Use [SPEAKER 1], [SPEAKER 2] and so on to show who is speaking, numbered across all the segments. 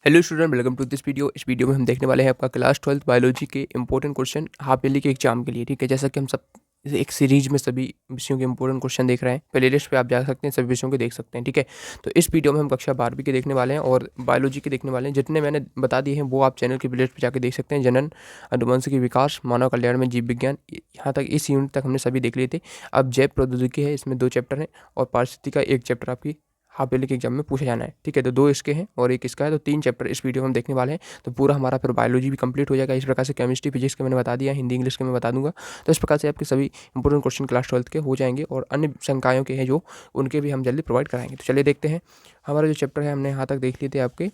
[SPEAKER 1] Hello student, welcome to this video. इस video में हम देखने वाले हैं आपका क्लास 12 बायोलॉजी के इंपॉर्टेंट क्वेश्चन हाफ ईयरली के एग्जाम के लिए। ठीक है, जैसा कि हम सब एक सीरीज में सभी विषयों के इंपॉर्टेंट क्वेश्चन देख रहे हैं। प्ले लिस्ट पे आप जा सकते हैं, सभी विषयों के देख सकते हैं। ठीक है, तो इस वीडियो में हम कक्षा 12वीं के देखने वाले हैं और बायोलॉजी के देखने वाले हैं। जितने मैंने बता दिए हैं वो आप चैनल की प्ले लिस्ट पर जाकर देख सकते हैं। जनन, अनुवंशिकी विकास, मानव कल्याण में जीव विज्ञान, यहाँ तक इस यूनिट तक हमने सभी देख लिए थे। अब जैव प्रौद्योगिकी है, इसमें 2 चैप्टर हैं और पारिस्थितिकी का 1 चैप्टर आपकी हाफ ईयरली के एग्जाम में पूछा जाना है। ठीक है, तो 2 इसके हैं और 1 इसका है, तो 3 चैप्टर इस वीडियो में हम देखने वाले हैं। तो पूरा हमारा फिर बायोलॉजी भी कंप्लीट हो जाएगा। इस प्रकार से केमिस्ट्री, फिजिक्स के मैंने बता दिया, हिंदी इंग्लिश के मैं बता दूंगा। तो इस प्रकार से आपके सभी इंपॉर्टेंट क्वेश्चन क्लास 12 के हो जाएंगे और अन्य संकायों के हैं जो उनके भी हम जल्दी प्रोवाइड कराएंगे। तो चलिए देखते हैं। हमारा जो चैप्टर है हमने यहाँ तक देख लिए थे आपके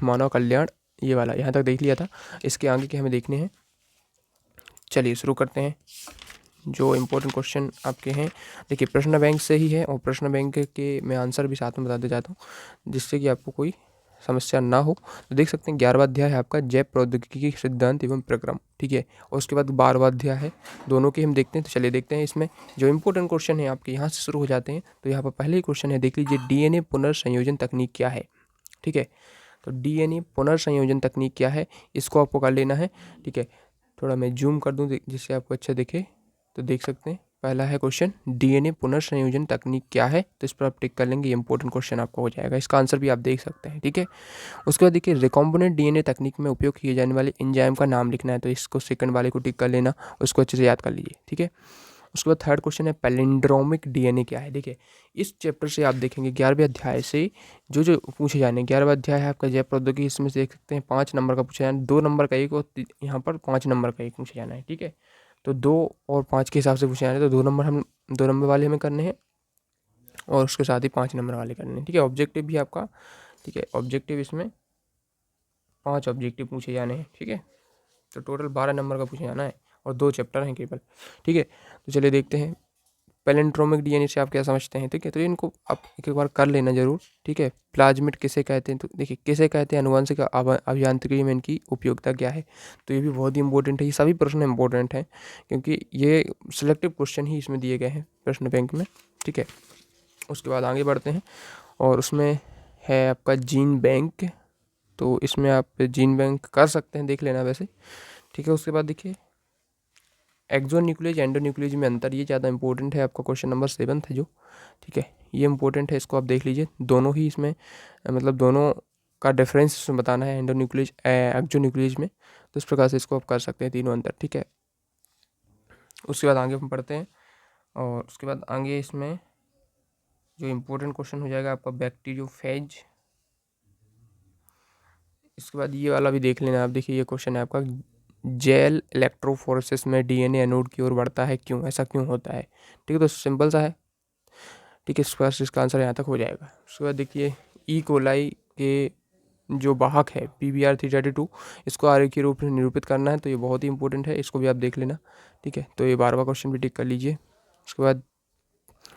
[SPEAKER 1] मानव कल्याण, ये वाला यहाँ तक देख लिया था। इसके आगे के हमें देखने हैं। चलिए शुरू करते हैं। जो इम्पोर्टेंट क्वेश्चन आपके हैं, देखिए प्रश्न बैंक से ही है और प्रश्न बैंक के मैं आंसर भी साथ में बताते जाता हूँ जिससे कि आपको कोई समस्या ना हो। तो देख सकते हैं 11वां अध्याय है आपका जैव प्रौद्योगिकी सिद्धांत एवं प्रक्रम। ठीक है, और उसके बाद 12वां अध्याय है, दोनों के हम देखते हैं। तो चलिए देखते हैं इसमें जो इंपॉर्टेंट क्वेश्चन है आपके यहाँ से शुरू हो जाते हैं। तो यहाँ पर पहले ही क्वेश्चन है, देख लीजिए, डीएनए पुनर्संयोजन तकनीक क्या है। ठीक है, तो डीएनए पुनर्संयोजन तकनीक क्या है, इसको आपको कर लेना है। ठीक है, थोड़ा मैं जूम कर दूँ जिससे आपको अच्छा दिखे। तो देख सकते हैं पहला है क्वेश्चन, डीएनए पुनर्संयोजन तकनीक क्या है। तो इस पर आप टिक कर लेंगे, ये इंपॉर्टेंट क्वेश्चन आपको हो जाएगा। इसका आंसर भी आप देख सकते हैं। ठीक है, उसके बाद देखिए रिकॉम्बिनेंट डीएनए तकनीक में उपयोग किए जाने वाले एंजाइम का नाम लिखना है। तो इसको सेकंड वाले को टिक कर लेना, उसको अच्छे से याद कर लीजिए। ठीक है, उसके बाद थर्ड क्वेश्चन है पैलिंड्रोमिक डीएनए क्या है। देखिए इस चैप्टर से आप देखेंगे 11वें अध्याय से जो जो पूछे जाने, 11वां अध्याय है आपका जैव प्रौद्योगिकी। इसमें से देख सकते हैं 5 नंबर का पूछा जाना, 2 नंबर का एक और यहाँ पर 5 नंबर का एक पूछा जाना है। ठीक है, तो 2 और 5 के हिसाब से पूछे जाने, तो 2 नंबर वाले हमें करने हैं और उसके साथ ही 5 नंबर वाले करने हैं। ठीक है, ऑब्जेक्टिव भी आपका, ठीक है, ऑब्जेक्टिव इसमें 5 ऑब्जेक्टिव पूछे जाने हैं। ठीक है, तो टोटल 12 नंबर का पूछे जाना है और 2 चैप्टर हैं केवल। ठीक है, तो चलिए देखते हैं पैलिंड्रोमिक डीएनए से आप क्या समझते हैं। ठीक है, तो इनको आप एक बार कर लेना जरूर। ठीक है, प्लाज्मिड किसे कहते हैं, तो देखिए किसे कहते हैं, अनुवांशिक अभियांत्रिकी में इनकी उपयोगिता क्या है। तो ये भी बहुत ही इंपॉर्टेंट है। ये सभी प्रश्न इंपॉर्टेंट हैं क्योंकि ये सिलेक्टिव क्वेश्चन ही इसमें दिए गए हैं प्रश्न बैंक में। ठीक है, उसके बाद आगे बढ़ते हैं और उसमें है आपका जीन बैंक। तो इसमें आप जीन बैंक कर सकते हैं, देख लेना वैसे। ठीक है, उसके बाद देखिए एक्सोन्यूक्लियस एंडोन्यूक्लियस में अंतर, ये ज़्यादा इंपॉर्टेंट है आपका, क्वेश्चन नंबर 7 है जो। ठीक है, ये इंपॉर्टेंट है, इसको आप देख लीजिए। दोनों ही इसमें मतलब दोनों का डिफरेंस इसमें बताना है, एंडोन्यूक्लियस एक्सोन्यूक्लियस में। तो इस प्रकार से इसको आप कर सकते हैं, तीनों अंतर। ठीक है, उसके बाद आगे हम पढ़ते हैं और उसके बाद आगे इसमें जो इम्पोर्टेंट क्वेश्चन हो जाएगा आपका बैक्टीरियोफेज। इसके बाद ये वाला भी देख लेना आप। देखिए ये क्वेश्चन है आपका, जेल इलेक्ट्रोफोरेसिस में डीएनए एनोड की ओर बढ़ता है, क्यों, ऐसा क्यों होता है। ठीक है, तो सिंपल सा है। ठीक है, इसके बाद इसका आंसर यहाँ तक हो जाएगा। उसके बाद देखिए ई कोलाई के जो वाहक है PBr332, इसको आर्य के रूप में निरूपित करना है। तो ये बहुत ही इंपॉर्टेंट है, इसको भी आप देख लेना। ठीक है, तो ये 12वां क्वेश्चन भी टिक कर लीजिए। उसके बाद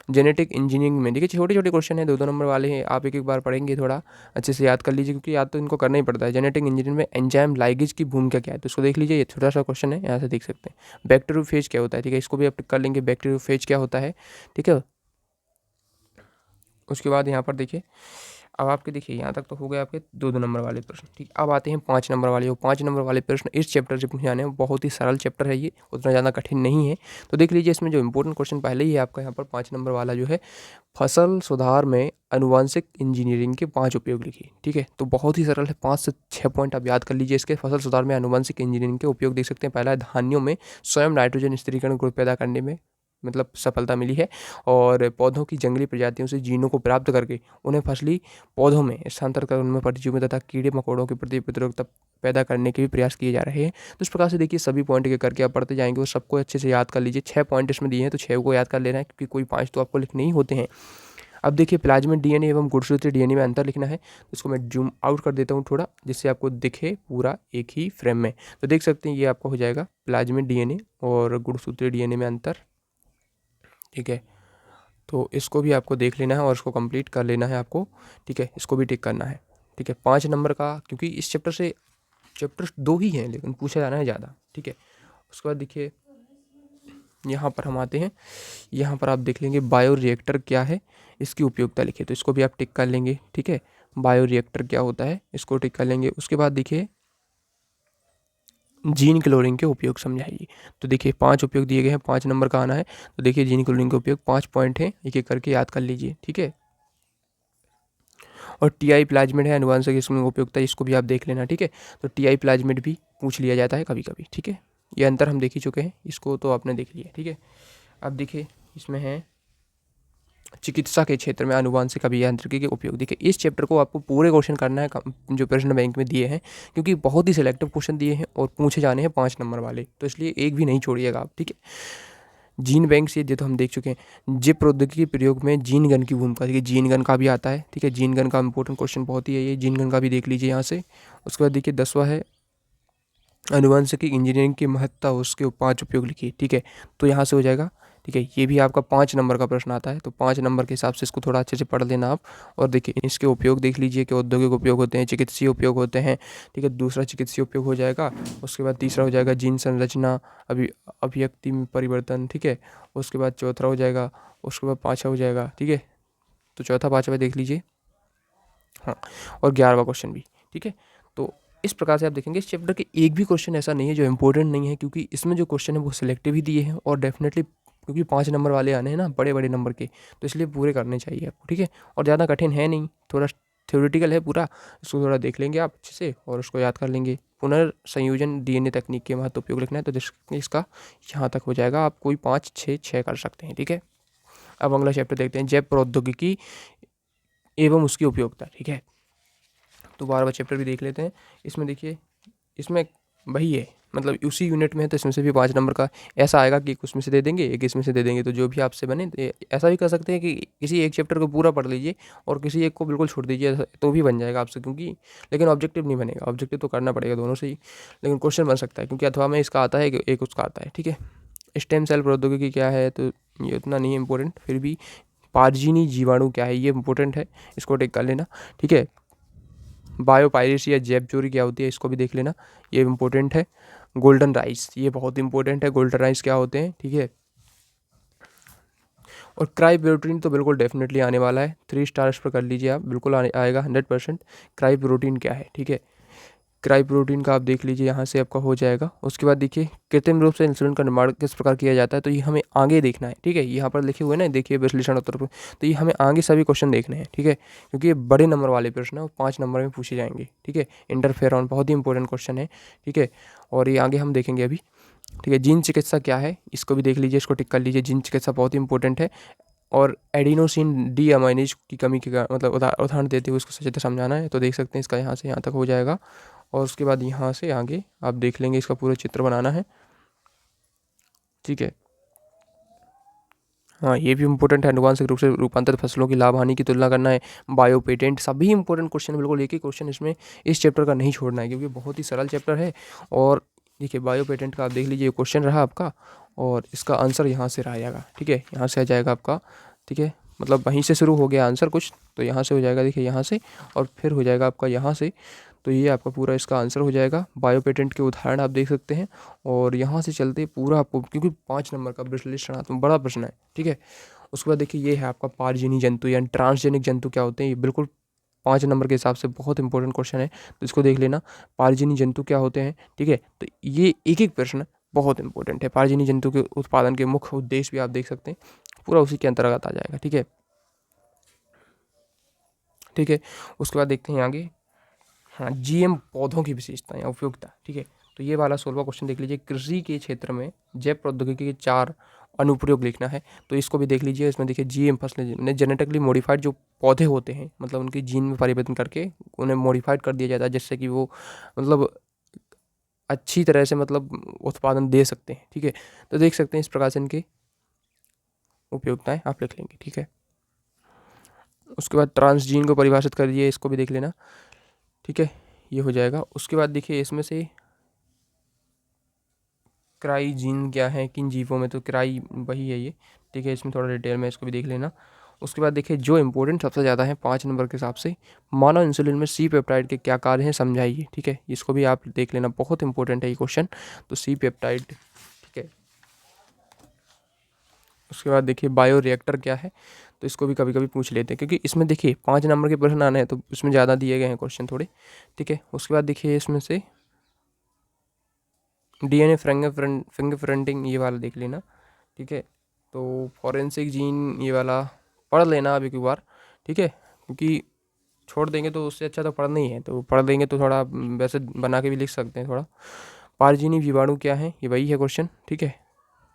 [SPEAKER 1] जेनेटिक इंजीनियरिंग में देखिए छोटे छोटे क्वेश्चन है, 2 नंबर वाले हैं। आप एक एक बार पढ़ेंगे, थोड़ा अच्छे से याद कर लीजिए क्योंकि याद तो इनको करना ही पड़ता है। जेनेटिक इंजीनियरिंग में एंजाइम लाइगेज की भूमिका क्या है, तो इसको देख लीजिए। ये छोटा सा क्वेश्चन है, यहाँ से देख सकते हैं। बैक्टीरियोफेज क्या होता है, ठीक है, इसको भी आप टिक कर लेंगे, बैक्टीरियोफेज क्या होता है। ठीक है, उसके बाद यहाँ पर देखिए, अब आपके देखिए यहाँ तक तो हो गए आपके 2 नंबर वाले प्रश्न। ठीक, अब आते हैं 5 नंबर वाले। वो 5 नंबर वाले प्रश्न इस चैप्टर से पूछे जाने हैं। बहुत ही सरल चैप्टर है, ये उतना ज़्यादा कठिन नहीं है। तो देख लीजिए इसमें जो इंपॉर्टेंट क्वेश्चन पहले ही है आपका यहाँ पर 5 नंबर वाला जो है, फसल सुधार में अनुवांशिक इंजीनियरिंग के 5 उपयोग लिखिए। ठीक है, तो बहुत ही सरल है, 5 से 6 पॉइंट आप याद कर लीजिए इसके। फसल सुधार में अनुवांशिक इंजीनियरिंग के उपयोग देख सकते हैं। पहला है धान्यों में स्वयं नाइट्रोजन स्थिरीकरण ग्रुप पैदा करने में मतलब सफलता मिली है, और पौधों की जंगली प्रजातियों से जीनों को प्राप्त करके उन्हें फसली पौधों में स्थानांतरित कर उनमें परजीवी तथा कीड़े मकोड़ों के प्रति प्रतिरोधकता पैदा करने के भी प्रयास किए जा रहे हैं। तो इस प्रकार से देखिए सभी पॉइंट के करके आप पढ़ते जाएंगे और सबको अच्छे से याद कर लीजिए। 6 पॉइंट इसमें दिए हैं, तो 6 को याद कर लेना है क्योंकि कोई 5 तो आपको लिखने ही होते हैं। अब देखिए प्लाज्मिड डीएनए एवं गुणसूत्रीय डीएनए में अंतर लिखना है। तो इसको मैं जूम आउट कर देता हूँ थोड़ा, जिससे आपको दिखे पूरा एक ही फ्रेम में। तो देख सकते हैं ये आपका हो जाएगा प्लाज्मिड डीएनए और गुणसूत्रीय डीएनए में अंतर। ठीक है, तो इसको भी आपको देख लेना है और इसको कंप्लीट कर लेना है आपको। ठीक है, इसको भी टिक करना है। ठीक है, 5 नंबर का, क्योंकि इस चैप्टर से चैप्टर 2 ही हैं लेकिन पूछा जाना है ज़्यादा। ठीक है, उसके बाद देखिए यहाँ पर हम आते हैं। यहाँ पर आप देख लेंगे बायो रिएक्टर क्या है, इसकी उपयोगिता लिखिए। तो इसको भी आप टिक कर लेंगे। ठीक है, बायोरिएक्टर क्या होता है इसको टिक कर लेंगे। उसके बाद देखिए जीन क्लोनिंग के उपयोग समझाइए। तो देखिए 5 उपयोग दिए गए हैं, 5 नंबर का आना है। तो देखिए जीन क्लोनिंग के उपयोग 5 पॉइंट हैं, एक एक करके याद कर लीजिए, ठीक है। और टीआई प्लाज्मिड है अनुवांशिक इसमें उपयोगिता, इसको भी आप देख लेना, ठीक है। तो टीआई प्लाज्मिड भी पूछ लिया जाता है कभी कभी, ठीक है। ये अंतर हम देख ही चुके हैं, इसको तो आपने देख लिया, ठीक है। अब देखिए इसमें है चिकित्सा के क्षेत्र में आनुवांशिक अभियांत्रिकी के उपयोग। देखिए इस चैप्टर को आपको पूरे क्वेश्चन करना है जो प्रश्न बैंक में दिए हैं, क्योंकि बहुत ही सिलेक्टिव क्वेश्चन दिए हैं और पूछे जाने हैं 5 नंबर वाले, तो इसलिए एक भी नहीं छोड़िएगा आप, ठीक है। जीन बैंक से ये तो हम देख चुके हैं। जैव प्रौद्योगिकी के प्रयोग में जीन गन की भूमिका, देखिए जीन गन का भी आता है, ठीक है। जीन गन का इंपॉर्टेंट क्वेश्चन बहुत ही है ये, जीन गन का भी देख लीजिए यहाँ से। उसके बाद देखिए 10वां है आनुवंशिकी इंजीनियरिंग की महत्ता, उसके 5 उपयोग लिखिए, ठीक है। तो यहाँ से हो जाएगा, ठीक है। ये भी आपका 5 नंबर का प्रश्न आता है, तो 5 नंबर के हिसाब से इसको थोड़ा अच्छे से पढ़ लेना आप। और देखिए इसके उपयोग देख लीजिए कि औद्योगिक उपयोग होते हैं, चिकित्सीय उपयोग होते हैं, ठीक है। दूसरा चिकित्सीय उपयोग हो जाएगा। उसके बाद तीसरा हो जाएगा जीन संरचना अभिव्यक्ति में परिवर्तन, ठीक है। उसके बाद चौथा हो जाएगा, उसके बाद 5वां हो जाएगा, ठीक है। तो चौथा 5वां देख लीजिए, हाँ। और 11वां क्वेश्चन भी, ठीक है। तो इस प्रकार से आप देखेंगे इस चैप्टर के एक भी क्वेश्चन ऐसा नहीं है जो इंपॉर्टेंट नहीं है, क्योंकि इसमें जो क्वेश्चन है वो सिलेक्टिव ही दिए हैं और डेफिनेटली क्योंकि 5 नंबर वाले आने हैं ना, बड़े बड़े नंबर के, तो इसलिए पूरे करने चाहिए आपको, ठीक है। और ज़्यादा कठिन है नहीं, थोड़ा थ्योरेटिकल है पूरा, इसको थोड़ा देख लेंगे आप अच्छे से और उसको याद कर लेंगे। पुनर्संयोजन डीएनए तकनीक के महत्व उपयोग लिखना है, तो इसका यहाँ तक हो जाएगा, आप कोई 5 6 कर सकते हैं, ठीक है। अब अगला चैप्टर देखते हैं, जैव प्रौद्योगिकी एवं उसकी उपयोगिता, ठीक है। तो 12वां चैप्टर भी देख लेते हैं। इसमें देखिए इसमें वही है, मतलब उसी यूनिट में है, तो इसमें से भी 5 नंबर का ऐसा आएगा कि एक उसमें से दे देंगे, एक इसमें से दे देंगे, तो जो भी आपसे बने। तो ऐसा भी कर सकते हैं कि किसी एक चैप्टर को पूरा पढ़ लीजिए और किसी एक को बिल्कुल छोड़ दीजिए, तो भी बन जाएगा आपसे, क्योंकि लेकिन ऑब्जेक्टिव नहीं बनेगा, ऑब्जेक्टिव तो करना पड़ेगा दोनों से ही, लेकिन क्वेश्चन बन सकता है, क्योंकि अथवा में इसका आता है एक उसका आता है, ठीक है। स्टेम सेल प्रौद्योगिकी क्या है, तो ये उतना नहीं है इंपॉर्टेंट, फिर भी पारजीनी जीवाणु क्या है ये इंपॉर्टेंट है, इसको टेक कर लेना, ठीक है। बायोपायरेसी या जैव चोरी क्या होती है इसको भी देख लेना, ये इंपॉर्टेंट है। गोल्डन राइस ये बहुत इंपॉर्टेंट है, गोल्डन राइस क्या होते हैं, ठीक है। और क्राइप्रोटीन तो बिल्कुल डेफिनेटली आने वाला है, 3 स्टार इस पर कर लीजिए आप, बिल्कुल आएगा 100%। क्राइप्रोटीन क्या है, ठीक है। क्राई प्रोटीन का आप देख लीजिए, यहाँ से आपका हो जाएगा। उसके बाद देखिए कृत्रिम रूप से इंसुलिन का निर्माण किस प्रकार किया जाता है, तो ये हमें आगे देखना है, ठीक है। यहाँ पर लिखे हुए ना, देखिए विश्लेषण उत्तर, तो ये हमें आगे सभी क्वेश्चन देखने हैं, ठीक है, क्योंकि ये बड़े नंबर वाले प्रश्न है और 5 नंबर में पूछे जाएंगे, ठीक है। इंटरफेरॉन बहुत ही इंपॉर्टेंट क्वेश्चन है, ठीक है। और ये आगे हम देखेंगे अभी, ठीक है। जीन चिकित्सा क्या है इसको भी देख लीजिए, इसको टिक कर लीजिए, जीन चिकित्सा बहुत ही इंपॉर्टेंट है। और एडिनोसिन डी अमाइनेज की कमी के मतलब उदाहरण देते हुए उसको सही से समझाना है, तो देख सकते हैं इसका यहाँ से यहाँ तक हो जाएगा। और उसके बाद यहाँ से आगे आप देख लेंगे, इसका पूरा चित्र बनाना है, ठीक है। हाँ ये भी इंपॉर्टेंट है, अनुवांशिक रूप से रूपांतरित फसलों की लाभ हानि की तुलना करना है, बायो पेटेंट, सभी इंपॉर्टेंट क्वेश्चन बिल्कुल एक ही क्वेश्चन इसमें इस चैप्टर का नहीं छोड़ना है, क्योंकि बहुत ही सरल चैप्टर है। और देखिए बायो पेटेंट का आप देख लीजिए, क्वेश्चन रहा आपका और इसका आंसर यहाँ से रह जाएगा, ठीक है। यहाँ से आ जाएगा आपका, ठीक है, मतलब वहीं से शुरू हो गया आंसर कुछ, तो यहाँ से हो जाएगा, देखिए यहाँ से, और फिर हो जाएगा आपका यहाँ से, तो ये आपका पूरा इसका आंसर हो जाएगा। बायो पेटेंट के उदाहरण आप देख सकते हैं और यहाँ से चलते पूरा आपको, क्योंकि 5 नंबर का विश्लेषणात्मक बड़ा प्रश्न है, ठीक है। उसके बाद देखिए ये है आपका पारजीनी जंतु यानी ट्रांसजेनिक जंतु क्या होते हैं, ये बिल्कुल 5 नंबर के हिसाब से बहुत इंपॉर्टेंट क्वेश्चन है, तो इसको देख लेना। पारजीनी जंतु क्या होते हैं, ठीक है, तो ये एक एक प्रश्न बहुत इंपॉर्टेंट है। पारजीनी जंतु के उत्पादन के मुख्य उद्देश्य भी आप देख सकते हैं, पूरा उसी के अंतर्गत आ जाएगा, ठीक है, ठीक है। उसके बाद देखते हैं आगे, हाँ जीएम पौधों की विशेषता या उपयोगिता, ठीक है। तो ये वाला 16वां क्वेश्चन देख लीजिए, कृषि के क्षेत्र में जैव प्रौद्योगिकी के 4 अनुप्रयोग लिखना है, तो इसको भी देख लीजिए। इसमें देखिए जीएम फसलें जेनेटिकली मॉडिफाइड जो पौधे होते हैं, मतलब उनके जीन में परिवर्तन करके उन्हें मॉडिफाइड कर दिया जाता है, जिससे कि वो मतलब अच्छी तरह से मतलब उत्पादन दे सकते हैं, ठीक है। तो देख सकते हैं इस प्रकार से इनकी उपयोगिताएं आप लिख लेंगे, ठीक है। उसके बाद ट्रांसजीन को परिभाषित कर दिए, इसको भी देख लेना, ठीक है, ये हो जाएगा। उसके बाद देखिए इसमें से क्राई जीन क्या है किन जीवों में, तो क्राई वही है ये, ठीक है। इसमें थोड़ा डिटेल में इसको भी देख लेना। उसके बाद देखिए जो इंपॉर्टेंट सबसे ज़्यादा है 5 नंबर के हिसाब से, मानव इंसुलिन में सी पेप्टाइड के क्या कार्य हैं समझाइए, ठीक है। इसको भी आप देख लेना, बहुत इंपॉर्टेंट है ये क्वेश्चन, तो सी पेप्टाइड, ठीक है। उसके बाद देखिए बायो रिएक्टर क्या है, तो इसको भी कभी कभी पूछ लेते हैं, क्योंकि इसमें देखिए 5 नंबर के प्रश्न आने हैं तो इसमें ज़्यादा दिए गए हैं क्वेश्चन थोड़े, ठीक है। उसके बाद देखिए इसमें से DNA फिंगरप्रिंटिंग ये वाला देख लेना, ठीक है। तो फॉरेंसिक जीन ये वाला पढ़ लेना अब एक बार, ठीक है, क्योंकि छोड़ देंगे तो उससे अच्छा तो पढ़ना ही है, तो पढ़ देंगे तो थोड़ा वैसे बना के भी लिख सकते हैं थोड़ा। पारजीनी जीवाणु क्या है, ये वही है क्वेश्चन, ठीक है,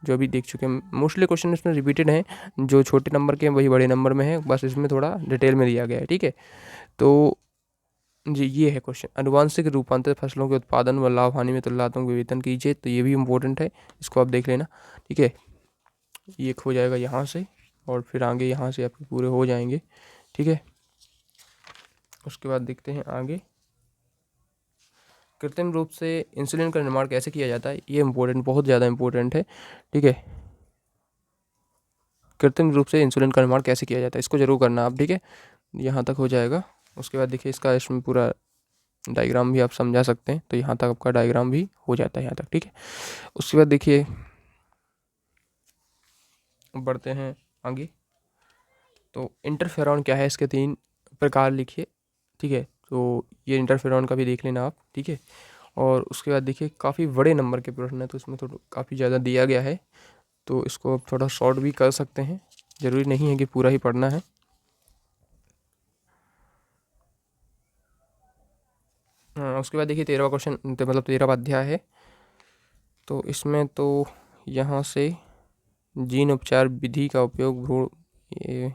[SPEAKER 1] जो अभी देख चुके हैं। मोस्टली क्वेश्चन इसमें रिपीटेड हैं, जो छोटे नंबर के हैं वही बड़े नंबर में है, बस इसमें थोड़ा डिटेल में दिया गया है, ठीक है। तो जी ये है क्वेश्चन, अनुवांशिक रूपांतर फसलों के उत्पादन व लाभ हानि में तुलनात्मक विवेचन कीजिए, तो ये भी इम्पोर्टेंट है, इसको आप देख लेना, ठीक है। ये हो जाएगा यहाँ से और फिर आगे यहाँ से आपके पूरे हो जाएंगे, ठीक है। उसके बाद देखते हैं आगे, कृत्रिम रूप से इंसुलिन का निर्माण कैसे किया जाता है, ये इम्पोर्टेंट, बहुत ज़्यादा इम्पोर्टेंट है, ठीक है। कृत्रिम रूप से इंसुलिन का निर्माण कैसे किया जाता है, इसको जरूर करना आप, ठीक है। यहाँ तक हो जाएगा। उसके बाद देखिए इसका इसमें पूरा डायग्राम भी आप समझा सकते हैं, तो यहाँ तक आपका डायग्राम भी हो जाता है यहाँ तक, ठीक है। उसके बाद देखिए बढ़ते हैं आगे, तो इंटरफेरॉन क्या है, इसके 3 प्रकार लिखिए, ठीक है। तो ये इंटरफेरॉन का भी देख लेना आप, ठीक है। और उसके बाद देखिए काफ़ी बड़े नंबर के प्रश्न है, तो इसमें तो काफ़ी ज़्यादा दिया गया है, तो इसको आप थोड़ा शॉर्ट भी कर सकते हैं, ज़रूरी नहीं है कि पूरा ही पढ़ना है। हाँ, उसके बाद देखिए 13वां क्वेश्चन, मतलब 13वां अध्याय है, तो इसमें तो यहाँ से जीन उपचार विधि का उपयोग भ्रूण, ये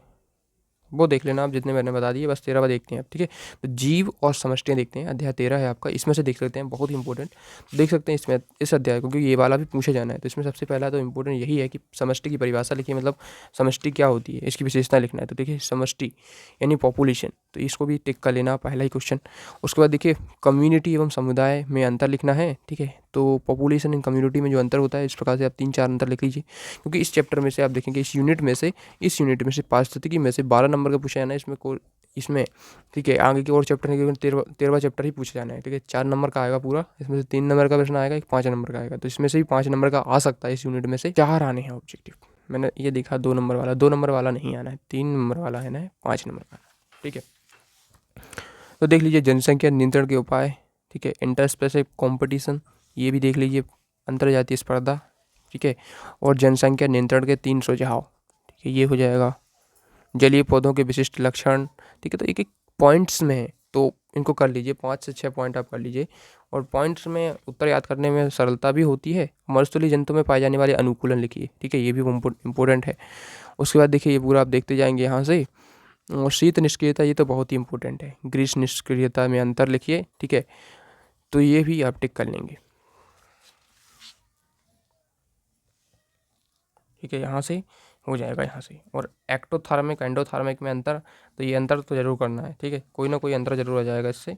[SPEAKER 1] वो देख लेना आप, जितने मैंने बता दिए, बस 13वां देखते हैं आप, ठीक है। तो जीव और समष्टियाँ देखते हैं, अध्याय 13 है आपका, इसमें से देख सकते हैं, बहुत ही इंपॉर्टेंट, देख सकते हैं इसमें इस अध्याय को, क्योंकि ये वाला भी पूछा जाना है। तो इसमें सबसे पहला तो इंपॉर्टेंट यही है कि समष्टि की परिभाषा लिखिए, मतलब समष्टि क्या होती है, इसकी विशेषता लिखना है। तो देखिए समष्टि यानी पॉपुलेशन, तो इसको भी टिक कर लेना, पहला ही क्वेश्चन। उसके बाद देखिए कम्युनिटी एवं समुदाय में अंतर लिखना है, ठीक है। तो पॉपुलेशन एंड कम्युनिटी में जो अंतर होता है, इस प्रकार से आप 3-4 अंतर लिख लीजिए, क्योंकि इस चैप्टर में से आप देखेंगे इस यूनिट में से पारिस्थितिकी में से 12 नंबर का पूछा जाना है इसमें, ठीक है। आगे के और चैप्टर है, 13वां चैप्टर ही पूछा जाना है, ठीक है। 4 नंबर का आएगा पूरा, इसमें से 3 नंबर का प्रश्न आएगा, एक 5 नंबर का आएगा, तो इसमें से भी 5 नंबर का आ सकता है। इस यूनिट में से 4 आने हैं ऑब्जेक्टिव, मैंने ये देखा 2 नंबर वाला नहीं आना है, 3 नंबर वाला है ना, 5 नंबर का, ठीक है। तो देख लीजिए जनसंख्या नियंत्रण के उपाय, ठीक है। इंटरस्पेसिफिक कॉम्पिटिशन, ये भी देख लीजिए, अंतर्जातीय स्पर्धा, ठीक है। और जनसंख्या नियंत्रण के 3 सुझाव, ठीक है, ये हो जाएगा। जलीय पौधों के विशिष्ट लक्षण, ठीक है। तो एक एक पॉइंट्स में है, तो इनको कर लीजिए, 5 से 6 पॉइंट आप कर लीजिए, और पॉइंट्स में उत्तर याद करने में सरलता भी होती है। मरुस्थलीय जंतु में पाए जाने वाले अनुकूलन लिखिए, ठीक है, ये भी इम्पोर्टेंट है। उसके बाद देखिए ये पूरा आप देखते जाएंगे यहाँ से। और शीत निष्क्रियता, ये तो बहुत ही इंपॉर्टेंट है, ग्रीष्म निष्क्रियता में अंतर लिखिए, ठीक है। तो ये भी आप टिक कर लेंगे, ठीक है, यहाँ से हो जाएगा यहाँ से। और एक्टोथर्मिक एंडोथर्मिक में अंतर, तो ये अंतर तो जरूर करना है, ठीक है, कोई ना कोई अंतर जरूर आ जाएगा इससे।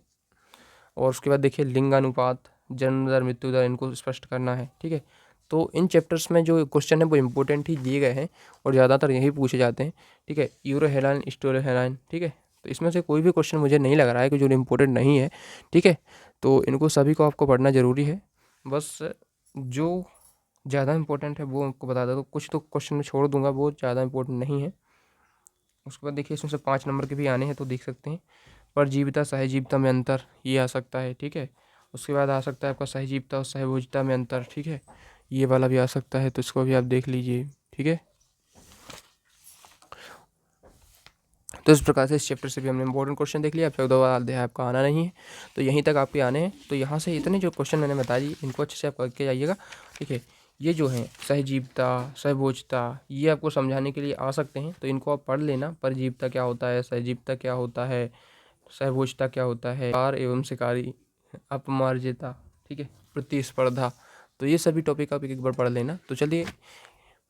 [SPEAKER 1] और उसके बाद देखिए लिंगानुपात, जन्म दर, मृत्यु दर, इनको स्पष्ट करना है, ठीक है। तो इन चैप्टर्स में जो क्वेश्चन है वो इंपॉर्टेंट ही दिए गए हैं, और ज़्यादातर यही पूछे जाते हैं, ठीक है। यूरोहेलाइन, स्टोरोहेलाइन, ठीक है। तो इसमें से कोई भी क्वेश्चन मुझे नहीं लग रहा है कि जो इम्पोर्टेंट नहीं है, ठीक है। तो इनको सभी को आपको पढ़ना ज़रूरी है, बस जो ज़्यादा इंपॉर्टेंट है वो आपको बता दो, तो कुछ तो क्वेश्चन मैं छोड़ दूंगा, वो ज़्यादा इंपॉर्टेंट नहीं है। उसके बाद देखिए इसमें से 5 नंबर के भी आने हैं, तो देख सकते हैं। परजीविता सहजीविता में अंतर, ये आ सकता है, ठीक है। उसके बाद आ सकता है आपका सहजीविता और सहभोजिता में अंतर, ठीक है, ये वाला भी आ सकता है, तो इसको भी आप देख लीजिए, ठीक है। तो इस प्रकार से इस चैप्टर से भी हमने इंपॉर्टेंट क्वेश्चन देख लिया। अब 14वां अध्याय आपका आना नहीं है, तो यहीं तक आपके आने हैं। तो यहाँ से इतने जो क्वेश्चन मैंने बता दिए, इनको अच्छे से आप करके जाइएगा, ठीक है। ये जो है सहजीविता, सहभोजता, ये आपको समझाने के लिए आ सकते हैं, तो इनको आप पढ़ लेना। परजीविता क्या होता है, सहजीविता क्या होता है, सहभोजता क्या होता है, शिकार एवं शिकारी, अपमार्जिता, ठीक है, प्रतिस्पर्धा, तो ये सभी टॉपिक आप एक बार पढ़ लेना। तो चलिए,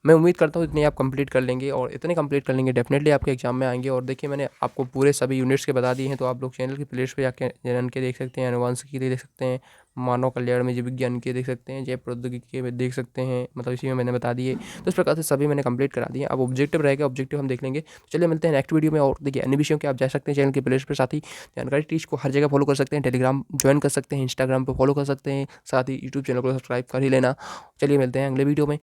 [SPEAKER 1] मैं उम्मीद करता हूँ इतने आप कंप्लीट कर लेंगे, और इतने कंप्लीट कर लेंगे डेफिनेटली आपके एग्जाम में आएंगे। और देखिए मैंने आपको पूरे सभी यूनिट्स के बता दिए हैं, तो आप लोग चैनल की प्लेलिस्ट पे जाके जनन के देख सकते हैं, अनुवांशिकी के देख सकते हैं, मानव कल्याण में जीव विज्ञान के देख सकते हैं, जैव प्रौद्योगिकी के देख सकते हैं, मतलब इसी में मैंने बता दिए। तो इस प्रकार से सभी मैंने कंप्लीट करा दिए। अब ऑब्जेक्टिव रहेगा, ऑब्जेक्टिव हम देख लेंगे। तो चलिए मिलते हैं नेक्स्ट वीडियो में। और देखिए अन्य विषयों के आप जा सकते हैं चैनल की प्लेलिस्ट पर, साथ ही जानकारी टीच को हर जगह फॉलो कर सकते हैं, टेलीग्राम ज्वाइन कर सकते हैं, इंस्टाग्राम पर फॉलो कर सकते हैं, साथ ही यूट्यूब चैनल को सब्सक्राइब कर ही लेना। चलिए मिलते हैं अगले वीडियो में।